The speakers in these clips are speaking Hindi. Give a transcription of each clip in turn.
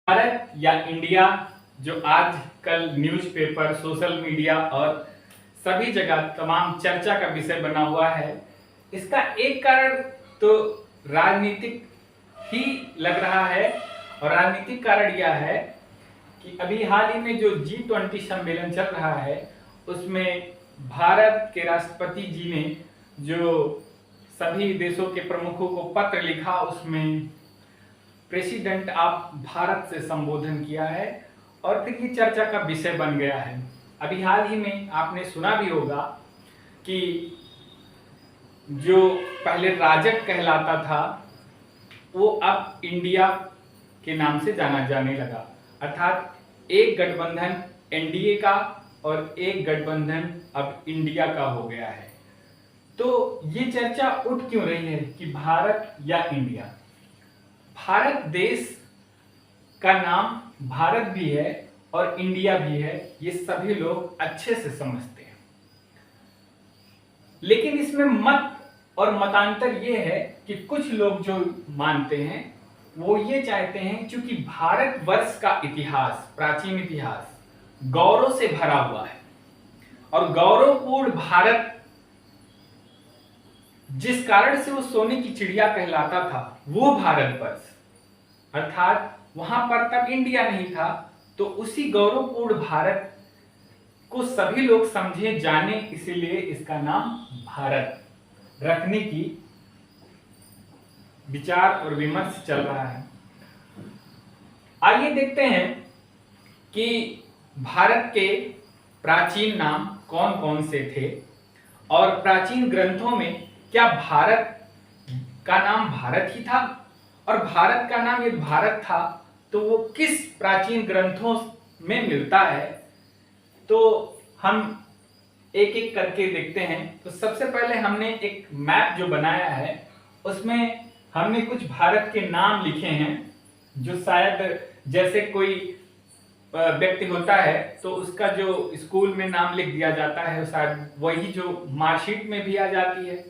भारत या इंडिया जो आजकल न्यूज़पेपर, सोशल मीडिया और सभी जगह तमाम चर्चा का विषय बना हुआ है, इसका एक कारण तो राजनीतिक ही लग रहा है। और राजनीतिक कारण यह है कि अभी हाल ही में जो G20 सम्मेलन चल रहा है, उसमें भारत के राष्ट्रपति जी ने जो सभी देशों के प्रमुखों को पत्र लिखा, उसमें प्रेसिडेंट ऑफ भारत से संबोधन किया है और फिर ये चर्चा का विषय बन गया है। अभी हाल ही में आपने सुना भी होगा कि जो पहले राजग कहलाता था वो अब इंडिया के नाम से जाना जाने लगा, अर्थात एक गठबंधन एनडीए का और एक गठबंधन अब इंडिया का हो गया है। तो ये चर्चा उठ क्यों रही है कि भारत या इंडिया? भारत देश का नाम भारत भी है और इंडिया भी है, ये सभी लोग अच्छे से समझते हैं। लेकिन इसमें मत और मतांतर ये है कि कुछ लोग जो मानते हैं वो ये चाहते हैं, क्योंकि भारत वर्ष का इतिहास, प्राचीन इतिहास गौरव से भरा हुआ है और गौरवपूर्ण भारत जिस कारण से वो सोने की चिड़िया कहलाता था, वो भारतवर्ष, अर्थात वहां पर तब इंडिया नहीं था, तो उसी गौरवपूर्ण भारत को सभी लोग समझे जाने, इसीलिए इसका नाम भारत रखने की विचार और विमर्श चल रहा है। आइए देखते हैं कि भारत के प्राचीन नाम कौन कौन से थे और प्राचीन ग्रंथों में क्या भारत का नाम भारत ही था, और भारत का नाम यदि भारत था तो वो किस प्राचीन ग्रंथों में मिलता है। तो हम एक एक करके देखते हैं। तो सबसे पहले हमने एक मैप जो बनाया है, उसमें हमने कुछ भारत के नाम लिखे हैं, जो शायद जैसे कोई व्यक्ति होता है तो उसका जो स्कूल में नाम लिख दिया जाता है, शायद वही जो मार्कशीट में भी आ जाती है,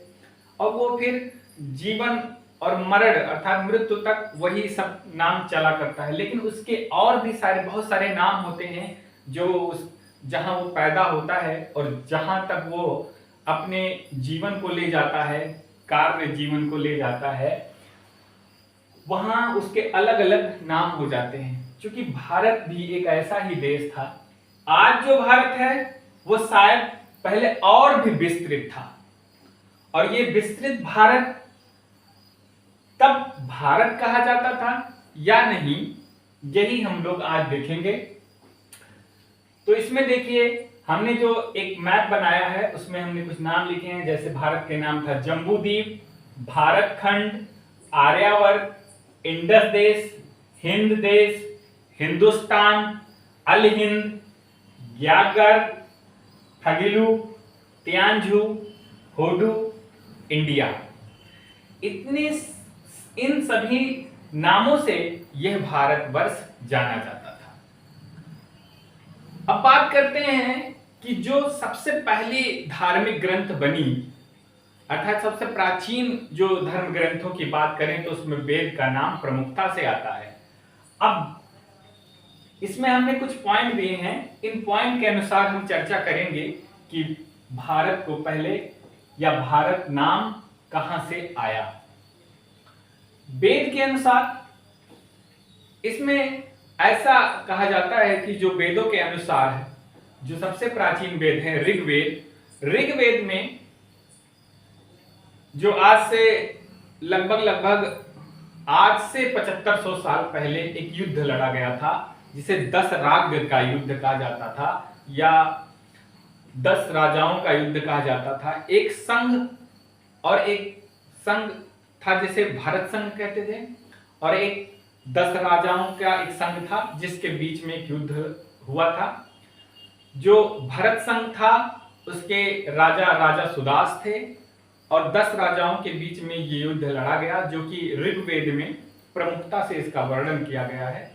और वो फिर जीवन और मरण अर्थात मृत्यु तक वही सब नाम चला करता है। लेकिन उसके और भी बहुत सारे नाम होते हैं जो जहां वो पैदा होता है और जहां तक वो अपने जीवन को ले जाता है, कार्य जीवन को ले जाता है, वहां उसके अलग अलग नाम हो जाते हैं। क्योंकि भारत भी एक ऐसा ही देश था, आज जो भारत है वो शायद पहले और भी विस्तृत था, और ये विस्तृत भारत तब भारत कहा जाता था या नहीं, यही हम लोग आज देखेंगे। तो इसमें देखिए, हमने जो एक मैप बनाया है उसमें हमने कुछ नाम लिखे हैं। जैसे भारत के नाम था जम्बूद्वीप, भारत खंड, आर्यावर्त, इंडस देश, हिंद देश, हिंदुस्तान, अल हिंद, ग्यागर, थगिलू, तियांझू, होडू, इंडिया। इन सभी नामों से यह भारतवर्ष जाना जाता था। अब बात करते हैं कि जो सबसे पहली धार्मिक ग्रंथ बनी, अर्थात सबसे प्राचीन जो धर्म ग्रंथों की बात करें तो उसमें वेद का नाम प्रमुखता से आता है। अब इसमें हमने कुछ पॉइंट दिए हैं, इन पॉइंट के अनुसार हम चर्चा करेंगे कि भारत को पहले या भारत नाम कहां से आया। वेद के अनुसार इसमें ऐसा कहा जाता है कि जो वेदों के अनुसार जो सबसे प्राचीन वेद है ऋग्वेद में जो आज से लगभग आज से 7500 साल पहले एक युद्ध लड़ा गया था, जिसे 10 राग का युद्ध कहा जाता था या 10 राजाओं का युद्ध कहा जाता था। एक संघ और एक संघ था जिसे भारत संघ कहते थे, और एक 10 राजाओं का एक संघ था जिसके बीच में एक युद्ध हुआ था। जो भरत संघ था उसके राजा सुदास थे, और 10 राजाओं के बीच में ये युद्ध लड़ा गया, जो कि ऋग्वेद में प्रमुखता से इसका वर्णन किया गया है।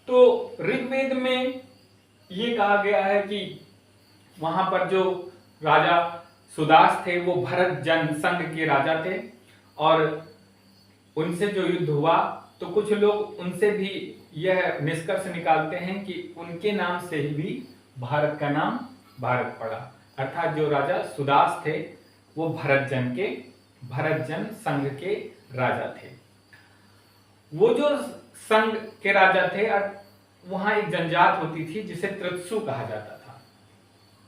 तो ऋग्वेद में ये कहा गया है कि वहां पर जो राजा सुदास थे वो भरत जन संघ के राजा थे, और उनसे जो युद्ध हुआ तो कुछ लोग उनसे भी यह निष्कर्ष निकालते हैं कि उनके नाम से ही भी भारत का नाम भारत पड़ा, अर्थात जो राजा सुदास थे वो भरतजन संघ के राजा थे। वो जो संघ के राजा थे वहां एक जनजात होती थी जिसे त्रित्सु कहा जाता था।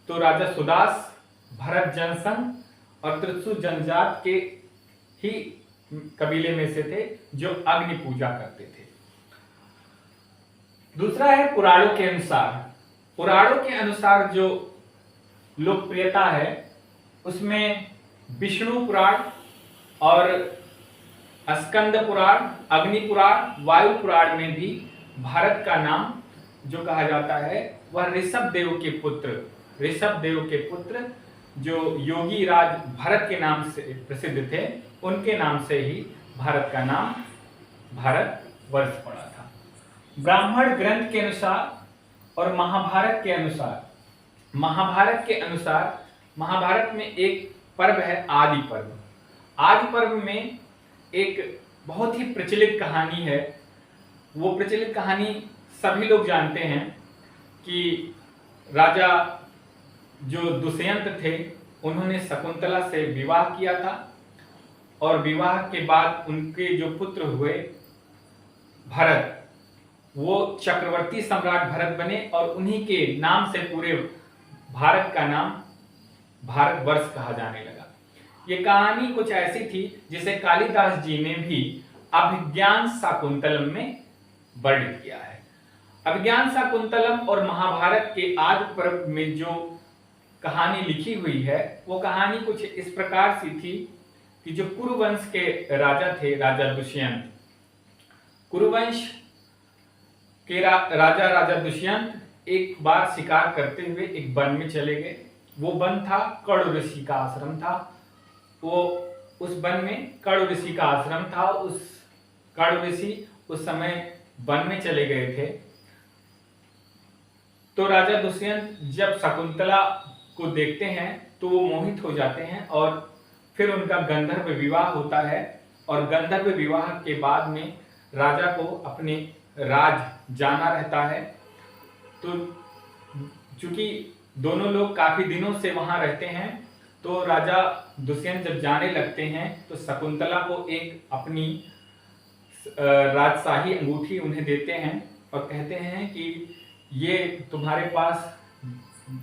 तो राजा सुदास भरतजन संघ और त्रित्सु जनजात के ही कबीले में से थे जो अग्नि पूजा करते थे। दूसरा है पुराणों के अनुसार। पुराणों के अनुसार जो लोकप्रियता है उसमें विष्णु पुराण और स्कंद पुराण, अग्नि पुराण, वायु पुराण में भी भारत का नाम जो कहा जाता है वह ऋषभ देव के पुत्र जो योगी राज भरत के नाम से प्रसिद्ध थे, उनके नाम से ही भारत का नाम भारत वर्ष पड़ा था। ब्राह्मण ग्रंथ के अनुसार और महाभारत के अनुसार महाभारत में एक पर्व है आदि पर्व। आदि पर्व में एक बहुत ही प्रचलित कहानी है। वो प्रचलित कहानी सभी लोग जानते हैं कि राजा जो दुष्यंत थे उन्होंने शकुंतला से विवाह किया था और विवाह के बाद उनके जो पुत्र हुए भरत, वो चक्रवर्ती सम्राट भरत बने और उन्हीं के नाम से पूरे भारत का नाम भारतवर्ष कहा जाने लगा। ये कहानी कुछ ऐसी थी जिसे कालिदास जी ने भी अभिज्ञान शाकुंतलम में वर्णित किया है। अभिज्ञान शाकुंतलम और महाभारत के आदि पर्व में जो कहानी लिखी हुई है वो कहानी कुछ इस प्रकार सी थी कि जो कुरुवंश के राजा थे, राजा दुष्यंत, कुरुवंश के राजा दुष्यंत एक बार शिकार करते हुए एक वन में चले गए। वो वन था कड़ु ऋषि का आश्रम था। वो उस वन में कड़ु ऋषि का आश्रम था। उस कड़ु ऋषि उस समय वन में चले गए थे। तो राजा दुष्यंत जब शकुंतला को देखते हैं तो वो मोहित हो जाते हैं और फिर उनका गंधर्व विवाह होता है और गंधर्व विवाह के बाद में राजा को अपने राज जाना रहता है। तो चूंकि दोनों लोग काफी दिनों से वहां रहते हैं तो राजा दुष्यंत जब जाने लगते हैं तो शकुंतला को एक अपनी राजशाही अंगूठी उन्हें देते हैं और कहते हैं कि ये तुम्हारे पास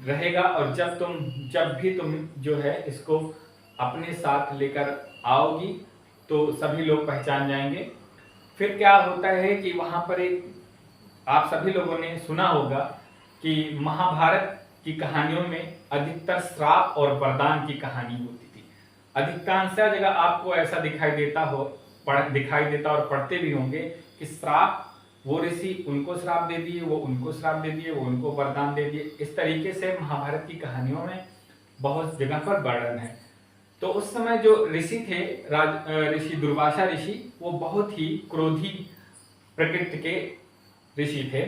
रहेगा और जब भी तुम जो है इसको अपने साथ लेकर आओगी तो सभी लोग पहचान जाएंगे। फिर क्या होता है कि वहां पर एक आप सभी लोगों ने सुना होगा कि महाभारत की कहानियों में अधिकतर श्राप और वरदान की कहानी होती थी। अधिकांश जगह आपको ऐसा दिखाई देता और पढ़ते भी होंगे कि श्राप वो ऋषि उनको श्राप दे दिए, वो उनको श्राप दे दिए, वो उनको वरदान दे दिए। इस तरीके से महाभारत की कहानियों में बहुत जगह पर वर्णन है। तो उस समय जो ऋषि थे, ऋषि दुर्वासा ऋषि, वो बहुत ही क्रोधी प्रकृति के ऋषि थे।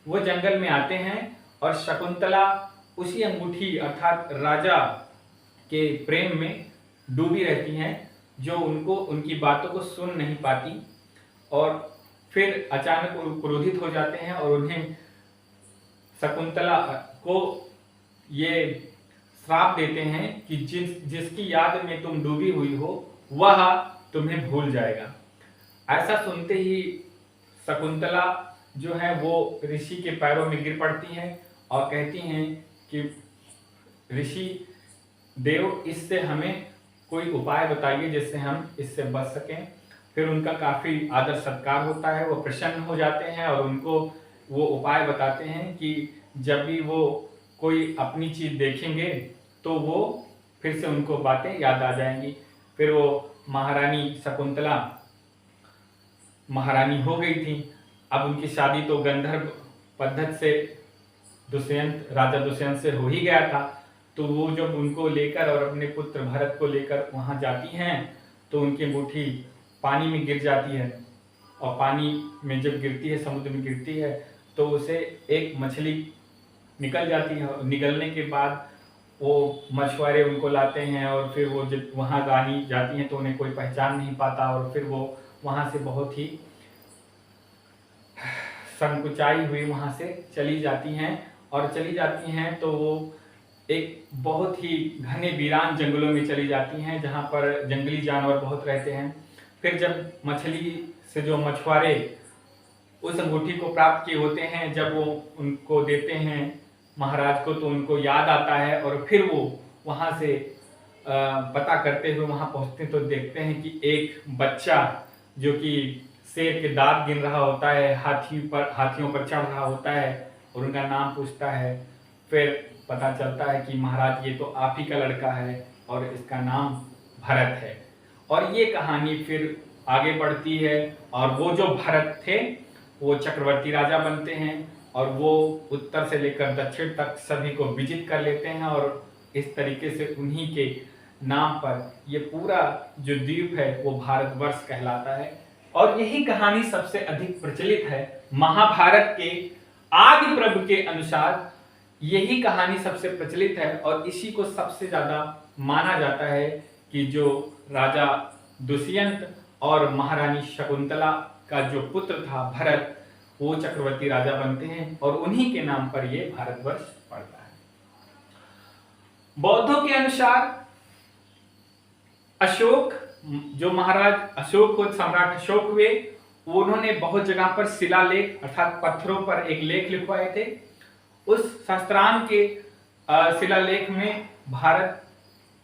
वो जंगल में आते हैं और शकुंतला उसी अंगूठी अर्थात राजा के प्रेम में डूबी रहती हैं, जो उनको उनकी बातों को सुन नहीं पाती और फिर अचानक वो क्रोधित हो जाते हैं और उन्हें शकुंतला को ये श्राप देते हैं कि जिसकी याद में तुम डूबी हुई हो वह तुम्हें भूल जाएगा। ऐसा सुनते ही शकुंतला जो है वो ऋषि के पैरों में गिर पड़ती हैं और कहती हैं कि ऋषि देव, इससे हमें कोई उपाय बताइए जिससे हम इससे बच सकें। फिर उनका काफी आदर सत्कार होता है, वो प्रसन्न हो जाते हैं और उनको वो उपाय बताते हैं कि जब भी वो कोई अपनी चीज देखेंगे तो वो फिर से उनको बातें याद आ जाएंगी। फिर वो महारानी शकुंतला महारानी हो गई थी। अब उनकी शादी तो गंधर्व पद्धति से राजा दुष्यंत से हो ही गया था। तो वो जब उनको लेकर और अपने पुत्र भरत को लेकर वहां जाती हैं तो उनकी अंगूठी पानी में गिर जाती है और पानी में जब गिरती है, समुद्र में गिरती है, तो उसे एक मछली निकल जाती है। निकलने के बाद वो मछुआरे उनको लाते हैं और फिर वो जब वहाँ रानी जाती हैं तो उन्हें कोई पहचान नहीं पाता और फिर वो वहाँ से बहुत ही संकुचाई हुई वहाँ से चली जाती हैं, और चली जाती हैं तो वो एक बहुत ही घने वीरान जंगलों में चली जाती हैं जहाँ पर जंगली जानवर बहुत रहते हैं। फिर जब मछली से जो मछुआरे उस अंगूठी को प्राप्त किए होते हैं, जब वो उनको देते हैं महाराज को, तो उनको याद आता है और फिर वो वहाँ से पता करते हुए वहाँ पहुँचते तो देखते हैं कि एक बच्चा जो कि शेर के दांत गिन रहा होता है, हाथियों पर चढ़ रहा होता है और उनका नाम पूछता है। फिर पता चलता है कि महाराज ये तो आप ही का लड़का है और इसका नाम भरत है। और ये कहानी फिर आगे बढ़ती है और वो जो भरत थे वो चक्रवर्ती राजा बनते हैं और वो उत्तर से लेकर दक्षिण तक सभी को विजित कर लेते हैं, और इस तरीके से उन्हीं के नाम पर ये पूरा जो द्वीप है वो भारतवर्ष कहलाता है। और यही कहानी सबसे अधिक प्रचलित है। महाभारत के आदि पर्व के अनुसार यही कहानी सबसे प्रचलित है और इसी को सबसे ज्यादा माना जाता है कि जो राजा दुष्यंत और महारानी शकुंतला का जो पुत्र था भरत, वो चक्रवर्ती राजा बनते हैं और उन्हीं के नाम पर ये भारतवर्ष पड़ता है। बौद्धों के अनुसार अशोक, जो महाराज अशोक को सम्राट अशोक हुए, उन्होंने बहुत जगह पर शिलालेख अर्थात पत्थरों पर एक लेख लिखवाए थे। उस शास्त्रांग के शिलालेख में भारत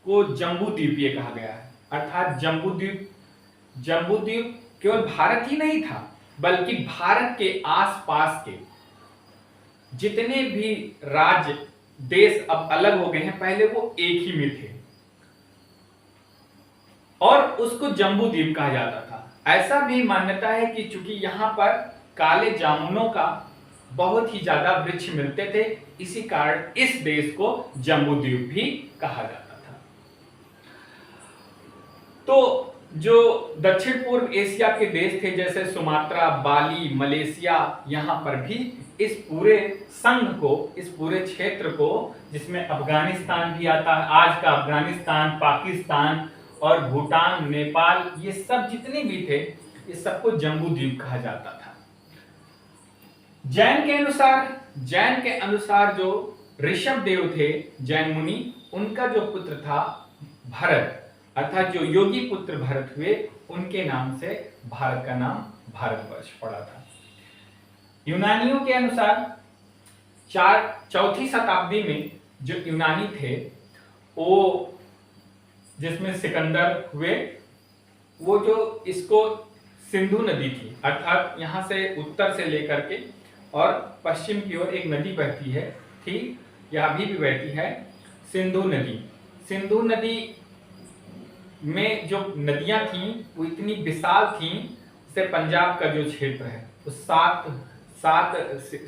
को जम्बूद्वीपीय कहा गया है, अर्थात जम्बूद्वीप केवल भारत ही नहीं था बल्कि भारत के आसपास के जितने भी राज्य देश अब अलग हो गए हैं, पहले वो एक ही में थे और उसको जम्बूद्वीप कहा जाता था। ऐसा भी मान्यता है कि चूंकि यहाँ पर काले जामुनों का बहुत ही ज्यादा वृक्ष मिलते थे, इसी कारण इस देश को जम्बूद्वीप भी कहा जाता था। तो जो दक्षिण पूर्व एशिया के देश थे जैसे सुमात्रा, बाली, मलेशिया, यहाँ पर भी इस पूरे संघ को, इस पूरे क्षेत्र को, जिसमें अफगानिस्तान भी आता है, आज का अफगानिस्तान, पाकिस्तान और भूटान, नेपाल, ये सब जितने भी थे इस सबको जम्बूद्वीप कहा जाता था। जैन के अनुसार जो ऋषभ देव थे, जैन मुनि, उनका जो पुत्र था भरत, अर्थात जो योगी पुत्र भरत हुए, उनके नाम से भारत का नाम भारतवर्ष पड़ा था। यूनानियों के अनुसार चौथी शताब्दी में जो यूनानी थे, वो जिसमें सिकंदर हुए, वो जो इसको सिंधु नदी थी, अर्थात यहाँ से उत्तर से लेकर के और पश्चिम की ओर एक नदी बहती है, थी या अभी भी बहती है, सिंधु नदी। सिंधु नदी में जो नदियां थीं वो इतनी विशाल थीं, जैसे पंजाब का जो क्षेत्र है वो सात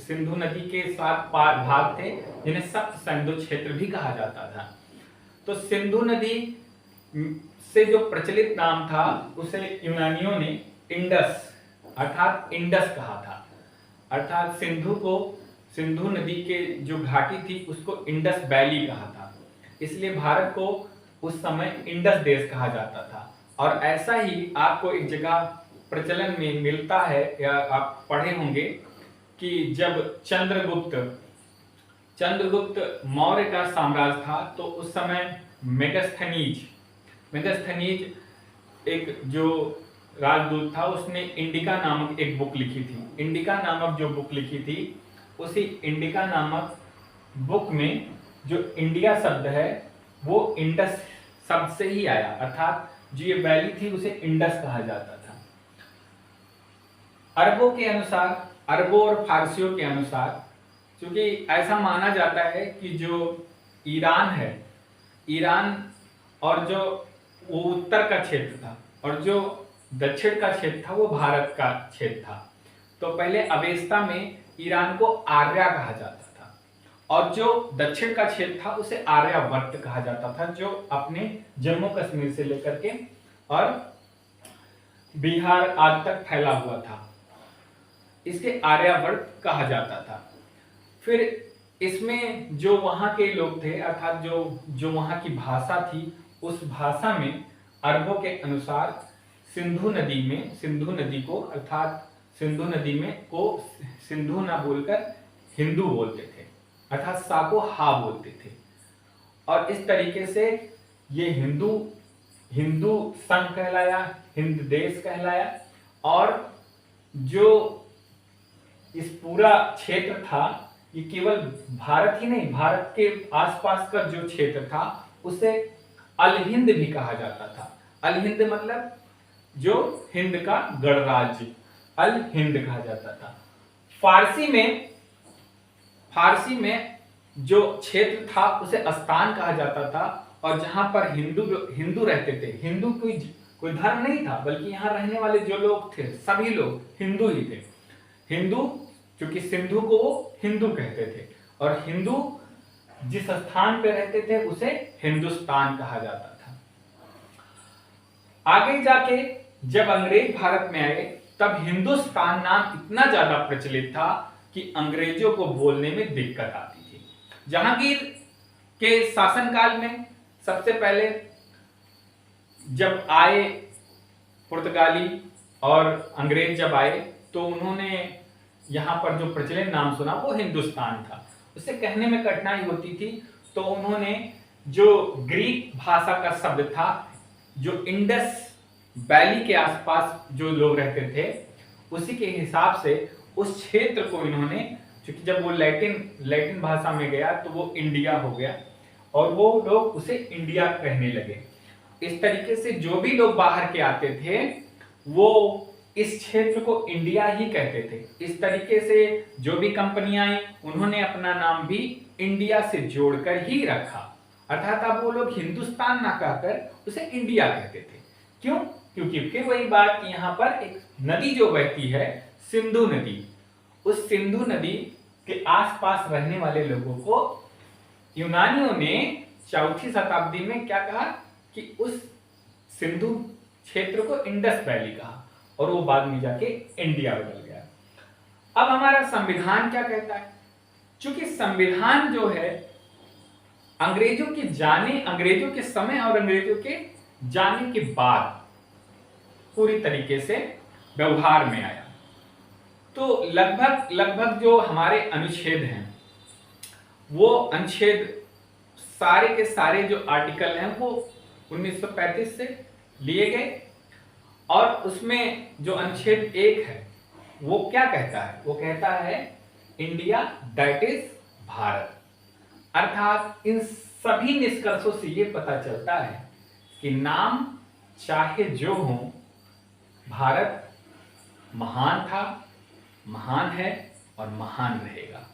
सिंधु नदी के 7 भाग थे जिन्हें सप्त सिंधु क्षेत्र भी कहा जाता था। तो सिंधु नदी से जो प्रचलित नाम था उसे यूनानियों ने इंडस अर्थात इंडस कहा था, अर्थात सिंधु नदी के जो घाटी थी उसको इंडस वैली कहा था, इसलिए भारत को उस समय इंडस देश कहा जाता था। और ऐसा ही आपको एक जगह प्रचलन में मिलता है या आप पढ़े होंगे कि जब चंद्रगुप्त मौर्य का साम्राज्य था तो उस समय मेगास्थनीज एक जो राजदूत था, उसने इंडिका नामक एक बुक लिखी थी। इंडिका नामक जो बुक लिखी थी, उसी इंडिका नामक बुक में जो इंडिया शब्द है वो इंडस शब्द से ही आया, अर्थात जो ये वैली थी उसे इंडस कहा जाता था। अरबों और फारसियों के अनुसार, क्योंकि ऐसा माना जाता है कि जो ईरान है, ईरान और जो वो उत्तर का क्षेत्र था और जो दक्षिण का क्षेत्र था वो भारत का क्षेत्र था, तो पहले अवेस्ता में ईरान को आर्या कहा जाता था और जो दक्षिण का क्षेत्र था उसे आर्यावर्त कहा जाता था, जो अपने जम्मू कश्मीर से लेकर के और बिहार आदि तक फैला हुआ था, इसे आर्यावर्त कहा जाता था। फिर इसमें जो वहाँ के लोग थे, अर्थात जो वहाँ की भाषा थी, उस भाषा में अरबों के अनुसार सिंधु नदी को, अर्थात सिंधु नदी में को सिंधु ना बोलकर हिंदू बोलते थे, अर्थात सा को हा बोलते थे। और इस तरीके से ये हिंदू संघ कहलाया, हिंद देश कहलाया। और जो इस पूरा क्षेत्र था ये केवल भारत ही नहीं, भारत के आसपास का जो क्षेत्र था उसे अल हिंद भी कहा जाता था। अल हिंद मतलब जो हिंद का गणराज्य, अल हिंद कहा जाता था। फारसी में जो क्षेत्र था उसे अस्तान कहा जाता था। और जहां पर हिंदू रहते थे, हिंदू कोई धर्म नहीं था, बल्कि यहाँ रहने वाले जो लोग थे सभी लोग हिंदू ही थे। हिंदू, क्योंकि सिंधु को वो हिंदू कहते थे, और हिंदू जिस स्थान पे रहते थे उसे हिंदुस्तान कहा जाता था। आगे जाके जब अंग्रेज भारत में आए तब हिंदुस्तान नाम इतना ज्यादा प्रचलित था कि अंग्रेजों को बोलने में दिक्कत आती थी। जहांगीर के शासनकाल में सबसे पहले जब आए पुर्तगाली और अंग्रेज जब आए तो उन्होंने यहाँ पर जो प्रचलित नाम सुना वो हिंदुस्तान था। उसे कहने में कठिनाई होती थी, तो उन्होंने जो ग्रीक भाषा का शब्द था, जो इंडस वैली के आसपास जो लोग रहते थे उसी के हिसाब से उस क्षेत्र को इन्होंने, क्योंकि जब वो लैटिन भाषा में गया तो वो इंडिया हो गया और वो लोग उसे इंडिया कहने लगे। इस तरीके से जो भी लोग बाहर के आते थे वो इस क्षेत्र को इंडिया ही कहते थे। इस तरीके से जो भी कंपनियां आई उन्होंने अपना नाम भी इंडिया से जोड़कर ही रखा, अर्थात अब वो लोग हिंदुस्तान ना कहकर उसे इंडिया कहते थे। क्यों? क्योंकि फिर वही बात कि यहाँ पर एक नदी जो बहती है सिंधु नदी, उस सिंधु नदी के आसपास रहने वाले लोगों को यूनानियों ने 4वीं शताब्दी में क्या कहा कि उस सिंधु क्षेत्र को इंडस वैली कहा, और वो बाद में जाके इंडिया बदल गया। अब हमारा संविधान क्या कहता है? क्योंकि संविधान जो है अंग्रेजों के समय और अंग्रेजों के जाने के बाद पूरी तरीके से व्यवहार में आया। तो लगभग जो हमारे अनुच्छेद हैं वो अनुच्छेद सारे के सारे जो आर्टिकल हैं वो 1935 से लिए गए। और उसमें जो अनुच्छेद 1 है वो क्या कहता है? वो कहता है इंडिया दैट इज भारत। अर्थात इन सभी निष्कर्षों से ये पता चलता है कि नाम चाहे जो हो, भारत महान था, महान है और महान रहेगा।